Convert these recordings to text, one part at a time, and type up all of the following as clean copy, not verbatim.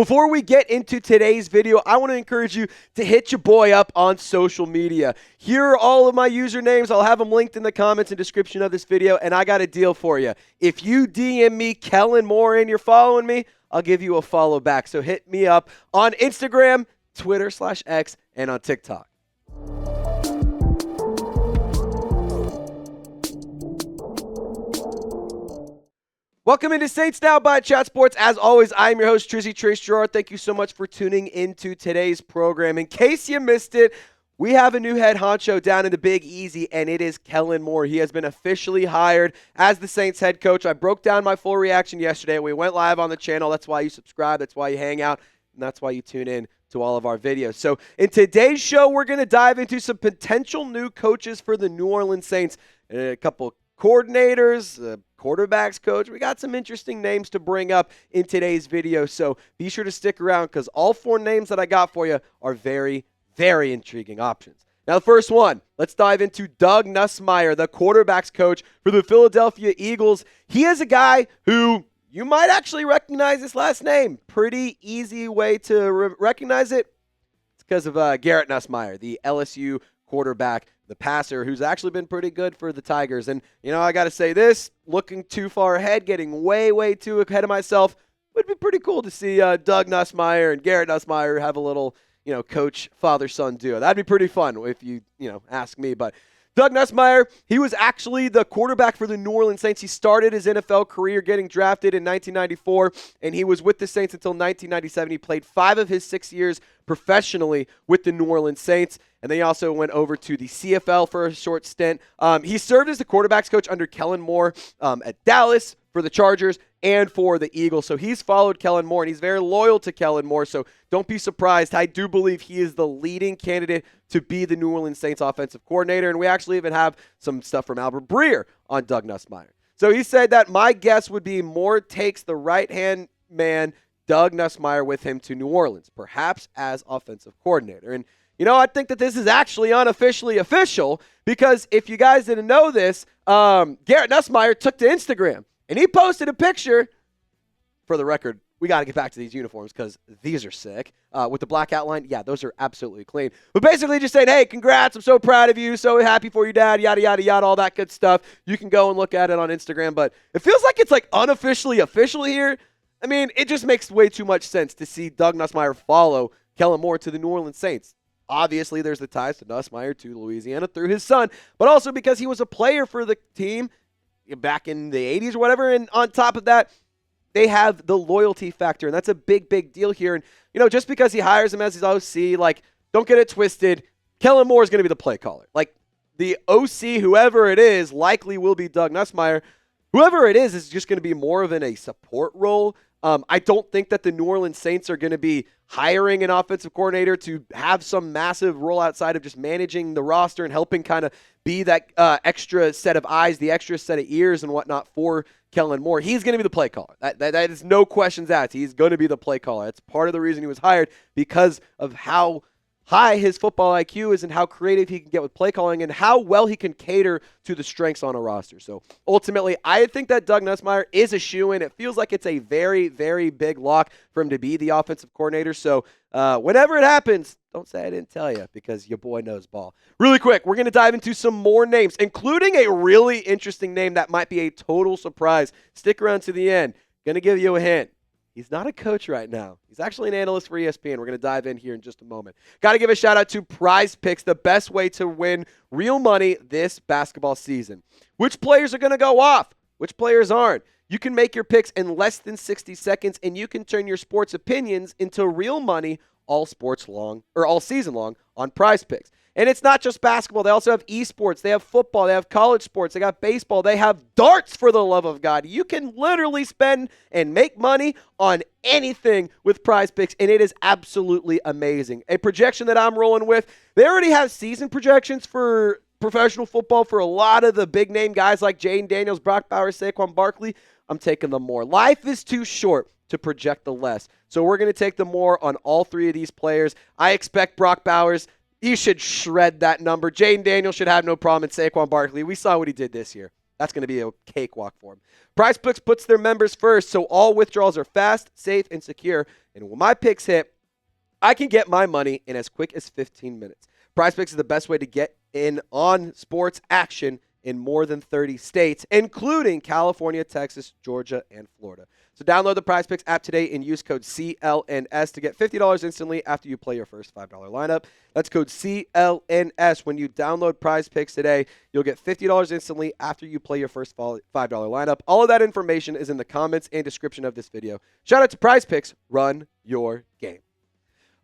Before we get into today's video, I want to encourage you to hit your boy up on social media. Here are all of my usernames. I'll have them linked in the comments and description of this video, and I got a deal for you. If you DM me Kellen Moore and you're following me, I'll give you a follow back. So hit me up on Instagram, Twitter/X, and on TikTok. Welcome into Saints Now by Chat Sports. As always, I'm your host, Trizzy Trace Girouard. Thank you so much for tuning into today's program. In case you missed it, we have a new head honcho down in the Big Easy, and it is Kellen Moore. He has been officially hired as the Saints head coach. I broke down my full reaction yesterday. We went live on the channel. That's why you subscribe. That's why you hang out. And that's why you tune in to all of our videos. So in today's show, we're going to dive into some potential new coaches for the New Orleans Saints. A couple coordinators, quarterbacks coach. We got some interesting names to bring up in today's video, so be sure to stick around because all four names that I got for you are very, very intriguing options. Now, the first one, let's dive into Doug Nussmier, the quarterbacks coach for the Philadelphia Eagles. He is a guy who you might actually recognize his last name. Pretty easy way to recognize it. It's because of Garrett Nussmeier, the LSU quarterback, the passer, who's actually been pretty good for the Tigers. And, you know, I got to say this, looking too far ahead, getting way, way too ahead of myself, would be pretty cool to see Doug Nussmier and Garrett Nussmeier have a little, you know, coach, father-son duo. That'd be pretty fun if you ask me. But Doug Nussmier, he was actually the quarterback for the New Orleans Saints. He started his NFL career getting drafted in 1994, and he was with the Saints until 1997. He played 5 of his 6 years professionally with the New Orleans Saints, and then he also went over to the CFL for a short stint. He served as the quarterbacks coach under Kellen Moore at Dallas, for the Chargers, and for the Eagles. So he's followed Kellen Moore, and he's very loyal to Kellen Moore, so don't be surprised. I do believe he is the leading candidate to be the New Orleans Saints offensive coordinator, and we actually even have some stuff from Albert Breer on Doug Nussmier. So he said that my guess would be Moore takes the right-hand man, Doug Nussmier, with him to New Orleans, perhaps as offensive coordinator. And, you know, I think that this is actually unofficially official because if you guys didn't know this, Garrett Nussmier took to Instagram, and he posted a picture. For the record, we got to get back to these uniforms because these are sick. With the black outline, yeah, those are absolutely clean. But basically just saying, hey, congrats, I'm so proud of you, so happy for you, Dad, yada, yada, yada, all that good stuff. You can go and look at it on Instagram, but it feels like it's like unofficially official here. I mean, it just makes way too much sense to see Doug Nussmier follow Kellen Moore to the New Orleans Saints. Obviously, there's the ties to Nussmeier to Louisiana through his son, but also because he was a player for the team back in the 80s or whatever, and on top of that, they have the loyalty factor, and that's a big, big deal here. And, you know, just because he hires him as his OC, like, don't get it twisted, Kellen Moore is going to be the play caller. Like, the OC, whoever it is, likely will be Doug Nussmier. Whoever it is just going to be more of in a support role. I don't think that the New Orleans Saints are going to be hiring an offensive coordinator to have some massive role outside of just managing the roster and helping kind of be that extra set of eyes, the extra set of ears and whatnot for Kellen Moore. He's going to be the play caller. That is no questions asked. He's going to be the play caller. That's part of the reason he was hired, because of how high his football IQ is and how creative he can get with play calling and how well he can cater to the strengths on a roster. So ultimately, I think that Doug Nussmier is a shoo-in. It feels like it's a very, very big lock for him to be the offensive coordinator. So whenever it happens, don't say I didn't tell you, because your boy knows ball. Really quick, we're going to dive into some more names, including a really interesting name that might be a total surprise. Stick around to the end. Going to give you a hint. He's not a coach right now. He's actually an analyst for ESPN. We're going to dive in here in just a moment. Got to give a shout out to PrizePicks, the best way to win real money this basketball season. Which players are going to go off? Which players aren't? You can make your picks in less than 60 seconds, and you can turn your sports opinions into real money all season long on PrizePicks. And it's not just basketball. They also have esports. They have football. They have college sports. They got baseball. They have darts, for the love of God. You can literally spend and make money on anything with PrizePicks, and it is absolutely amazing. A projection that I'm rolling with, they already have season projections for professional football for a lot of the big-name guys like Jaden Daniels, Brock Bowers, Saquon Barkley. I'm taking the more. Life is too short to project the less. So we're going to take the more on all three of these players. I expect Brock Bowers, he should shred that number. Jaden Daniels should have no problem, and Saquon Barkley, we saw what he did this year. That's going to be a cakewalk for him. PrizePicks puts their members first, so all withdrawals are fast, safe, and secure. And when my picks hit, I can get my money in as quick as 15 minutes. PrizePicks is the best way to get in on sports action in more than 30 states, including California, Texas, Georgia, and Florida. So download the PrizePicks app today and use code CLNS to get $50 instantly after you play your first $5 lineup. That's code CLNS. When you download PrizePicks today, you'll get $50 instantly after you play your first $5 lineup. All of that information is in the comments and description of this video. Shout out to PrizePicks. Run your game.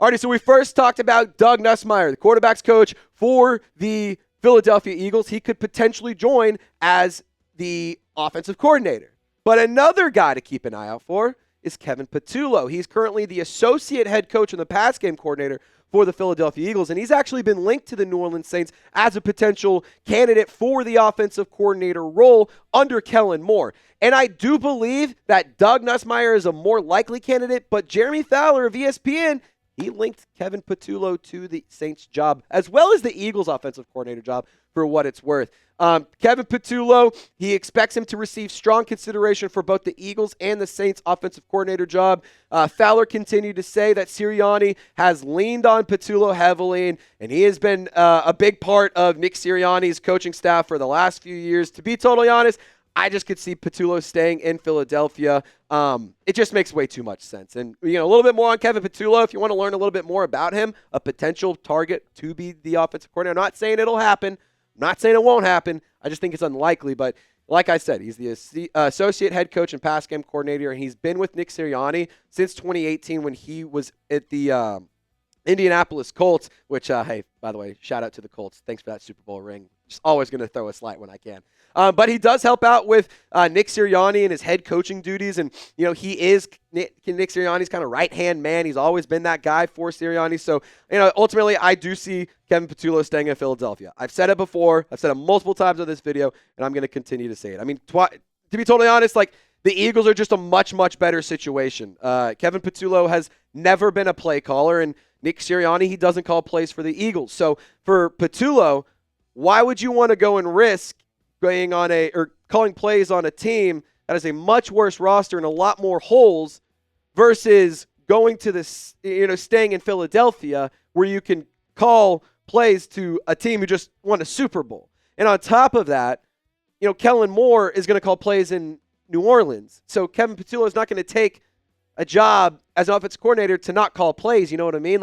Alrighty, so we first talked about Doug Nussmier, the quarterback's coach for the Philadelphia Eagles. He could potentially join as the offensive coordinator. But another guy to keep an eye out for is Kevin Patullo. He's currently the associate head coach and the pass game coordinator for the Philadelphia Eagles, and he's actually been linked to the New Orleans Saints as a potential candidate for the offensive coordinator role under Kellen Moore. And I do believe that Doug Nussmier is a more likely candidate, but Jeremy Fowler of ESPN, he linked Kevin Patullo to the Saints job, as well as the Eagles offensive coordinator job, for what it's worth. Kevin Patullo, he expects him to receive strong consideration for both the Eagles and the Saints offensive coordinator job. Fowler continued to say that Sirianni has leaned on Patullo heavily, and he has been a big part of Nick Sirianni's coaching staff for the last few years. To be totally honest, I just could see Patullo staying in Philadelphia. It just makes way too much sense. And, a little bit more on Kevin Patullo, if you want to learn a little bit more about him, a potential target to be the offensive coordinator. I'm not saying it'll happen. I'm not saying it won't happen. I just think it's unlikely. But like I said, he's the associate head coach and pass game coordinator, and he's been with Nick Sirianni since 2018 when he was at the Indianapolis Colts, which, hey, by the way, shout out to the Colts. Thanks for that Super Bowl ring. Just always going to throw a slight when I can. But he does help out with Nick Sirianni and his head coaching duties. And, he is Nick Sirianni's kind of right-hand man. He's always been that guy for Sirianni. So, ultimately, I do see Kevin Patullo staying in Philadelphia. I've said it before. I've said it multiple times on this video, and I'm going to continue to say it. I mean, to be totally honest, the Eagles are just a much, much better situation. Kevin Patullo has never been a play caller, and Nick Sirianni, he doesn't call plays for the Eagles. So, for Patullo, why would you want to go and risk calling plays on a team that has a much worse roster and a lot more holes versus going to staying in Philadelphia where you can call plays to a team who just won a Super Bowl? And on top of that, Kellen Moore is going to call plays in New Orleans. So Kevin Patullo is not going to take a job as an offensive coordinator to not call plays. You know what I mean?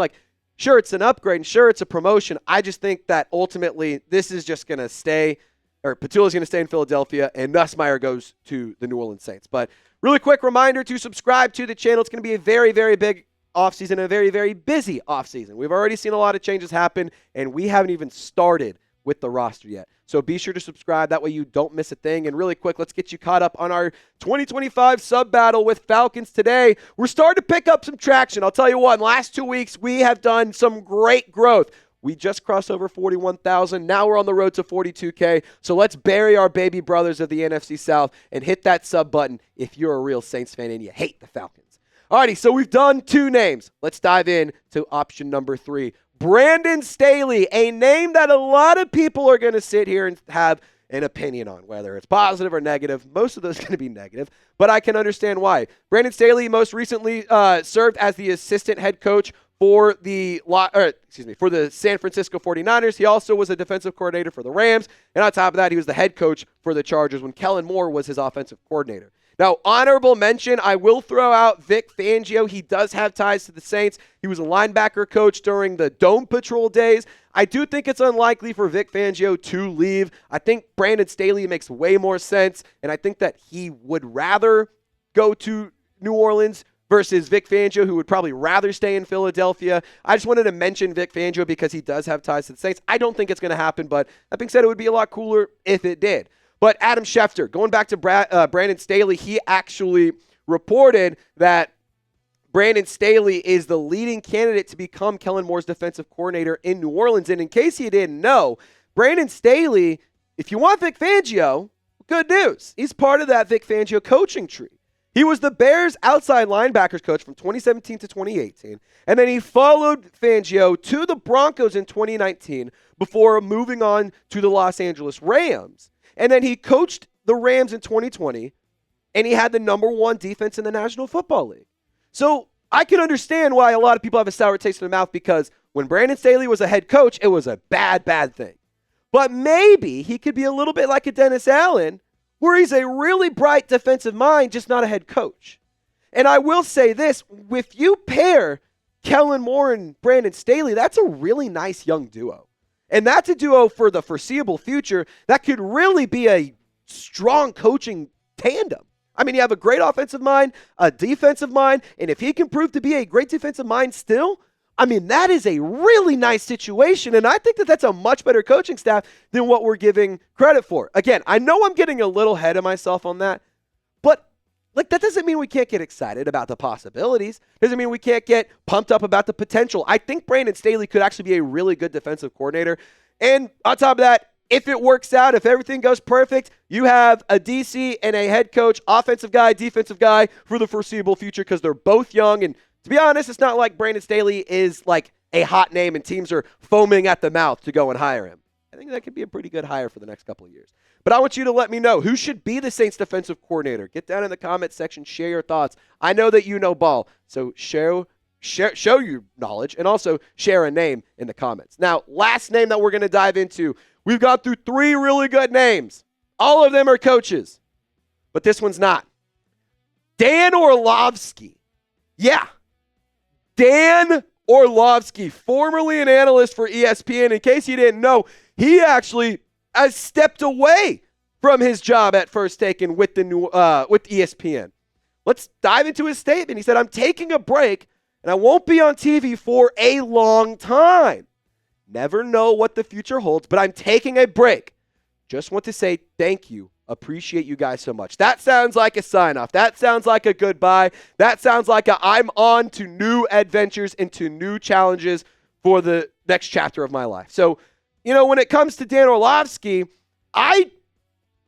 Sure, it's an upgrade, and sure, it's a promotion. I just think that ultimately this is just going to stay, or Patullo is going to stay in Philadelphia, and Nussmeier goes to the New Orleans Saints. But really quick reminder to subscribe to the channel. It's going to be a very, very big offseason and a very, very busy offseason. We've already seen a lot of changes happen, and we haven't even started with the roster yet. So be sure to subscribe. That way you don't miss a thing. And really quick, let's get you caught up on our 2025 sub battle with Falcons today. We're starting to pick up some traction. I'll tell you what, in the last 2 weeks, we have done some great growth. We just crossed over 41,000. Now we're on the road to 42K. So let's bury our baby brothers of the NFC South and hit that sub button if you're a real Saints fan and you hate the Falcons. Alrighty, so we've done 2 names. Let's dive in to option number 3. Brandon Staley, a name that a lot of people are going to sit here and have an opinion on, whether it's positive or negative. Most of those are going to be negative, but I can understand why. Brandon Staley most recently served as the assistant head coach for the San Francisco 49ers. He also was a defensive coordinator for the Rams, and on top of that, he was the head coach for the Chargers when Kellen Moore was his offensive coordinator. Now, honorable mention, I will throw out Vic Fangio. He does have ties to the Saints. He was a linebacker coach during the Dome Patrol days. I do think it's unlikely for Vic Fangio to leave. I think Brandon Staley makes way more sense, and I think that he would rather go to New Orleans versus Vic Fangio, who would probably rather stay in Philadelphia. I just wanted to mention Vic Fangio because he does have ties to the Saints. I don't think it's going to happen, but that being said, it would be a lot cooler if it did. But Adam Schefter, going back to Brandon Staley, he actually reported that Brandon Staley is the leading candidate to become Kellen Moore's defensive coordinator in New Orleans. And in case you didn't know, Brandon Staley, if you want Vic Fangio, good news. He's part of that Vic Fangio coaching tree. He was the Bears' outside linebackers coach from 2017 to 2018, and then he followed Fangio to the Broncos in 2019 before moving on to the Los Angeles Rams. And then he coached the Rams in 2020, and he had the number 1 defense in the National Football League. So I can understand why a lot of people have a sour taste in their mouth, because when Brandon Staley was a head coach, it was a bad, bad thing. But maybe he could be a little bit like a Dennis Allen, where he's a really bright defensive mind, just not a head coach. And I will say this, if you pair Kellen Moore and Brandon Staley, that's a really nice young duo. And that's a duo for the foreseeable future that could really be a strong coaching tandem. I mean, you have a great offensive mind, a defensive mind, and if he can prove to be a great defensive mind still, I mean, that is a really nice situation, and I think that that's a much better coaching staff than what we're giving credit for. Again, I know I'm getting a little ahead of myself on that, but that doesn't mean we can't get excited about the possibilities. Doesn't mean we can't get pumped up about the potential. I think Brandon Staley could actually be a really good defensive coordinator, and on top of that, if it works out, if everything goes perfect, you have a DC and a head coach, offensive guy, defensive guy for the foreseeable future, because they're both young. And to be honest, it's not like Brandon Staley is like a hot name and teams are foaming at the mouth to go and hire him. I think that could be a pretty good hire for the next couple of years. But I want you to let me know who should be the Saints defensive coordinator. Get down in the comment section, share your thoughts. I know that you know ball, so show your knowledge and also share a name in the comments. Now, last name that we're going to dive into. We've gone through 3 really good names. All of them are coaches, but this one's not. Dan Orlovsky. Yeah. Dan Orlovsky, formerly an analyst for ESPN. In case you didn't know, he actually has stepped away from his job at First Take and with ESPN. Let's dive into his statement. He said, "I'm taking a break, and I won't be on TV for a long time. Never know what the future holds, but I'm taking a break. Just want to say thank you. Appreciate you guys so much." That sounds like a sign-off. That sounds like a goodbye. That sounds like I'm on to new adventures and to new challenges for the next chapter of my life. So, when it comes to Dan Orlovsky, I'm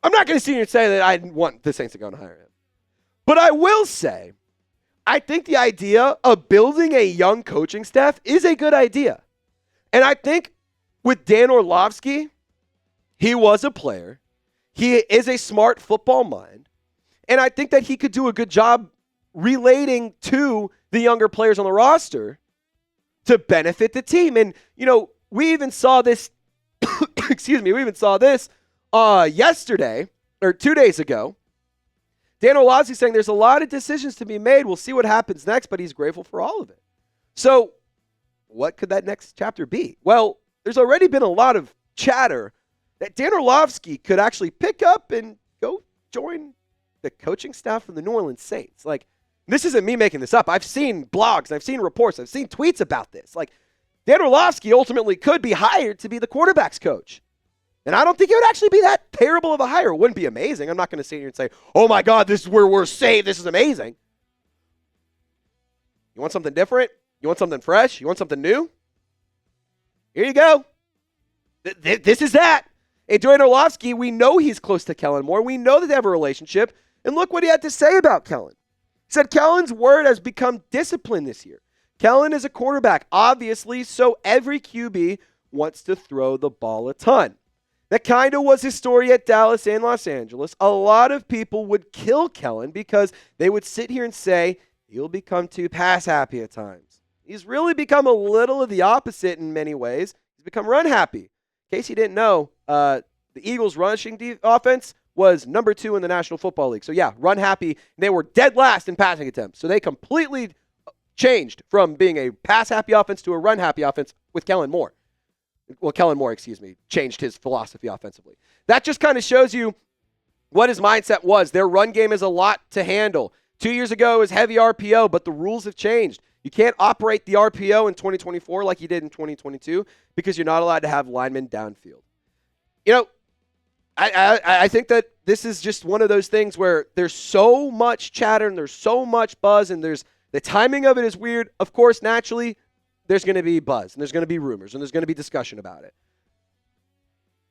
not going to sit here and say that I want the Saints to go and hire him. But I will say, I think the idea of building a young coaching staff is a good idea. And I think with Dan Orlovsky, he was a player. He is a smart football mind. And I think that he could do a good job relating to the younger players on the roster to benefit the team. And, we even saw this, yesterday or 2 days ago. Dan Orlovsky saying there's a lot of decisions to be made. We'll see what happens next, but he's grateful for all of it. So, what could that next chapter be? Well, there's already been a lot of chatter that Dan Orlovsky could actually pick up and go join the coaching staff from the New Orleans Saints. This isn't me making this up. I've seen blogs, I've seen reports, I've seen tweets about this. Dan Orlovsky ultimately could be hired to be the quarterback's coach. And I don't think it would actually be that terrible of a hire. It wouldn't be amazing. I'm not going to sit here and say, oh my God, this is where we're safe. This is amazing. You want something different? You want something fresh? You want something new? Here you go. This is that. And Dan Orlovsky, we know he's close to Kellen Moore. We know that they have a relationship. And look what he had to say about Kellen. He said, Kellen's word has become discipline this year. Kellen is a quarterback, obviously, so every QB wants to throw the ball a ton. That kind of was his story at Dallas and Los Angeles. A lot of people would kill Kellen because they would sit here and say, he'll become too pass happy at times. He's really become a little of the opposite in many ways. He's become run happy. In case you didn't know, the Eagles' rushing offense was number 2 in the National Football League. So yeah, run happy. They were dead last in passing attempts. So they completely changed from being a pass happy offense to a run happy offense with Kellen Moore. Well, Kellen Moore, changed his philosophy offensively. That just kind of shows you what his mindset was. Their run game is a lot to handle. 2 years ago, it was heavy RPO, but the rules have changed. You can't operate the RPO in 2024 like you did in 2022 because you're not allowed to have linemen downfield. I think that this is just one of those things where there's so much chatter and there's so much buzz and the timing of it is weird. Of course, naturally, there's going to be buzz, and there's going to be rumors, and there's going to be discussion about it.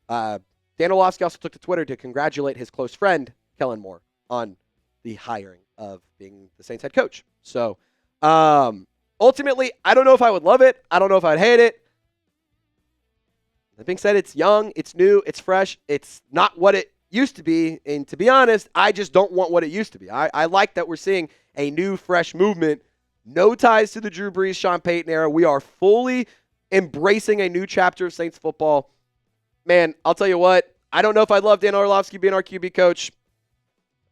Dan Orlovsky also took to Twitter to congratulate his close friend, Kellen Moore, on the hiring of being the Saints head coach. So, ultimately, I don't know if I would love it. I don't know if I'd hate it. That being said, it's young, it's new, it's fresh. It's not what it used to be. And to be honest, I just don't want what it used to be. I like that we're seeing a new, fresh movement. No ties to the Drew Brees, Sean Payton era. We are fully embracing a new chapter of Saints football. Man, I'll tell you what. I don't know if I'd love Dan Orlovsky being our QB coach.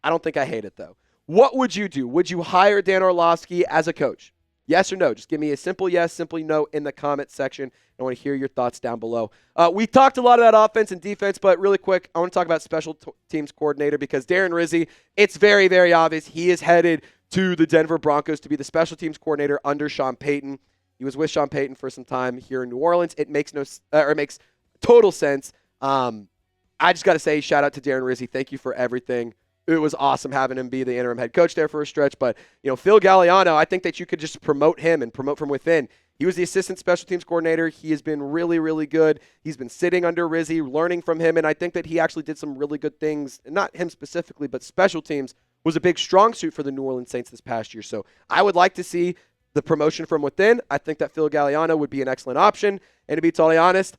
I don't think I hate it, though. What would you do? Would you hire Dan Orlovsky as a coach? Yes or no? Just give me a simple yes, simply no in the comment section. I want to hear your thoughts down below. We talked a lot about offense and defense, but really quick, I want to talk about special teams coordinator because Darren Rizzi, it's very, very obvious he is headed to the Denver Broncos to be the special teams coordinator under Sean Payton. He was with Sean Payton for some time here in New Orleans. It makes it makes total sense. I just got to say, shout out to Darren Rizzi. Thank you for everything. It was awesome having him be the interim head coach there for a stretch. But, Phil Galliano, I think that you could just promote him and promote from within. He was the assistant special teams coordinator. He has been really, really good. He's been sitting under Rizzi, learning from him, and I think that he actually did some really good things. Not him specifically, but special teams was a big strong suit for the New Orleans Saints this past year. So I would like to see the promotion from within. I think that Phil Galliano would be an excellent option. And to be totally honest,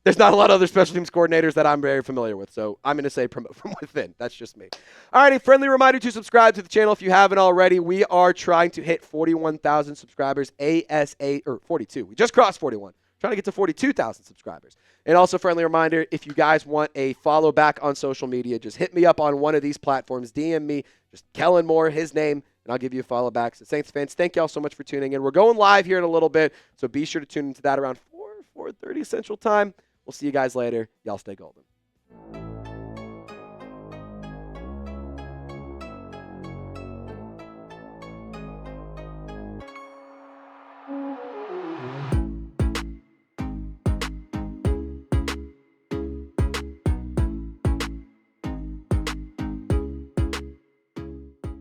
there's not a lot of other special teams coordinators that I'm very familiar with, so I'm going to say promote from within. That's just me. All righty, friendly reminder to subscribe to the channel if you haven't already. We are trying to hit 41,000 subscribers or 42. We just crossed 41. Trying to get to 42,000 subscribers. And also, friendly reminder, if you guys want a follow back on social media, just hit me up on one of these platforms. DM me, just Kellen Moore, his name, and I'll give you a follow back. So, Saints fans, thank you all so much for tuning in. We're going live here in a little bit, so be sure to tune into that around 4:30 Central Time. We'll see you guys later. Y'all stay golden.